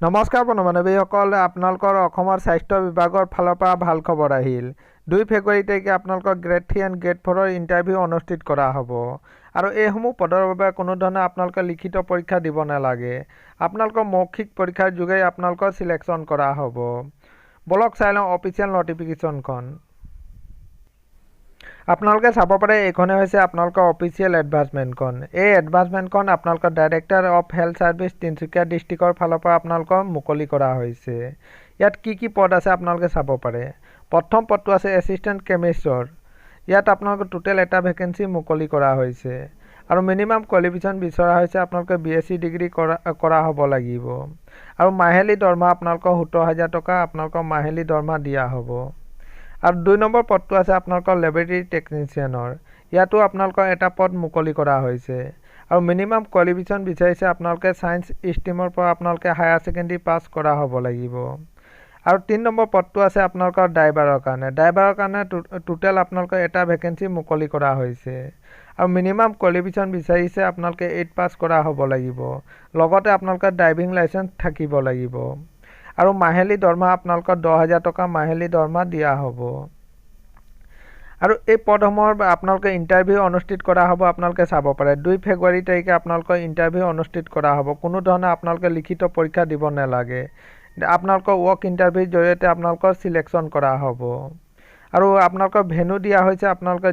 নমস্কাৰ বন্ধু-বান্ধৱীসকল, আপোনালোকৰ অসমৰ স্বাস্থ্য বিভাগৰ ফালৰ পৰা ভাল খবৰ আহিল। 2 ফেব্ৰুৱাৰী তাৰিখে আপোনালোকৰ গ্ৰেড 3 এণ্ড গ্ৰেড 4 ইণ্টাৰভিউ অনুষ্ঠিত কৰা হ'ব। আৰু এইসমূহ পদৰ বাবে কোনো ধৰণৰ আপোনালোকে লিখিত পৰীক্ষা দিব নালাগে। আপোনালোকৰ মৌখিক পৰীক্ষাৰ যোগে আপোনালোকৰ চিলেকশ্যন কৰা হ'ব। বলক চাই লওঁ অফিচিয়েল নটিফিকেশ্যনখন। আপোনালোকে চাব পাৰে এইখনে হৈছে আপোনালোকৰ অফিচিয়েল এডভাৰ্টাইজমেণ্টখন। এই এডভাৰ্টাইজমেণ্টখন আপোনালোকৰ director of health service Tinsukia ডিষ্ট্ৰিক্টৰ ফালৰ পৰা আপোনালোকৰ মুকলি কৰা হৈছে। ইয়াত কি পদ আছে আপোনালোকে চাব পাৰে। প্ৰথম পদটো আছে এছিষ্টেণ্ট কেমিষ্টৰ। ইয়াত আপোনালোকৰ টোটেল এটা ভেকেঞ্চি মুকলি কৰা হৈছে। আৰু মিনিমাম কোৱালিফিকেশ্যন বিচৰা হৈছে আপোনালোকে BSc ডিগ্ৰী কৰা হ'ব লাগিব। আৰু মাহিলী দৰমহা আপোনালোকৰ 17,000 টকা আপোনালোকৰ মাহিলী দৰমহা দিয়া হ'ব। আৰু 2 নম্বৰ পদটো আছে আপোনালোকৰ লেবৰেটৰী টেকনিচিয়ানৰ। ইয়াতো আপোনালোকৰ এটা পদ মুকলি কৰা হৈছে। আৰু মিনিমাম কোৱালিফিকেশ্যন বিচাৰিছে আপোনালোকে ছায়েন্স ষ্ট্ৰীমৰ পৰা আপোনালোকে হায়াৰ ছেকেণ্ডেৰী পাছ কৰা হ'ব লাগিব। আৰু 3 নম্বৰ পদটো আছে আপোনালোকৰ ড্ৰাইভাৰৰ কাৰণে। ড্ৰাইভাৰৰ কাৰণে টোটেল আপোনালোকৰ এটা ভেকেঞ্চি মুকলি কৰা হৈছে। আৰু মিনিমাম কোৱালিফিকেশ্যন বিচাৰিছে আপোনালোকে 8 পাছ কৰা হ'ব লাগিব। লগতে আপোনালোকৰ ড্ৰাইভিং লাইচেন্স থাকিব লাগিব। আৰু মাহিলী দৰমহা আপোনালোকৰ 10,000 টকা মাহিলী দৰমহা দিয়া হ'ব। আৰু এই পদসমূহৰ আপোনালোকে ইণ্টাৰভিউ অনুষ্ঠিত কৰা হ'ব। আপোনালোকে চাব পাৰে 2 ফেব্ৰুৱাৰী তাৰিখে আপোনালোকৰ ইণ্টাৰভিউ অনুষ্ঠিত কৰা হ'ব। কোনো ধৰণৰ আপোনালোকে লিখিত পৰীক্ষা দিব নালাগে। আপোনালোকৰ ৱৰ্ক ইণ্টাৰভিউৰ জৰিয়তে আপোনালোকৰ চিলেকশ্যন কৰা হ'ব। আৰু আপোনালোকৰ ভেনু দিয়া হৈছে আপোনালোকে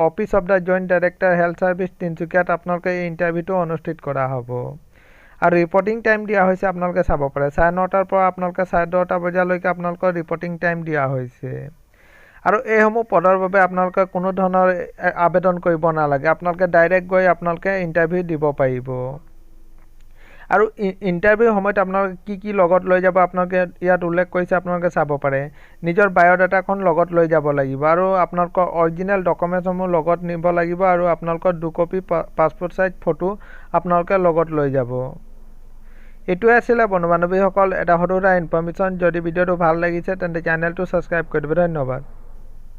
office of the joint director health service তিনিচুকীয়াত আপোনালোকে এই ইণ্টাৰভিউটো অনুষ্ঠিত কৰা হ'ব। আৰু ৰিপৰ্টিং টাইম দিয়া হৈছে আপোনালোকে চাব পাৰে 9:30 পৰা আপোনালোকে 10:30 বজালৈকে আপোনালোকৰ ৰিপৰ্টিং টাইম দিয়া হৈছে। আৰু এইসমূহ পদৰ বাবে আপোনালোকে কোনো ধৰণৰ আবেদন কৰিব নালাগে। আপোনালোকে ডাইৰেক্ট গৈ আপোনালোকে ইণ্টাৰভিউ দিব পাৰিব। আৰু ইণ্টাৰভিউৰ সময়ত আপোনালোকে কি লগত লৈ যাব আপোনালোকে ইয়াত উল্লেখ কৰিছে আপোনালোকে চাব পাৰে। নিজৰ বায়'ডাটাখন লগত লৈ যাব লাগিব। আৰু আপোনালোকৰ অৰিজিনেল ডকুমেণ্টসমূহ লগত নিব লাগিব। আৰু আপোনালোকৰ 2 কপি পাছপোৰ্ট চাইজ ফটো আপোনালোকে লগত লৈ যাব। এইটোৱে আছিলে বন্ধু-বান্ধৱীসকল এটা সৰু সুৰা ইনফৰ্মেশ্যন। যদি ভিডিঅ'টো ভাল লাগিছে তেন্তে চেনেলটো ছাবস্ক্ৰাইব কৰি দিব। ধন্যবাদ।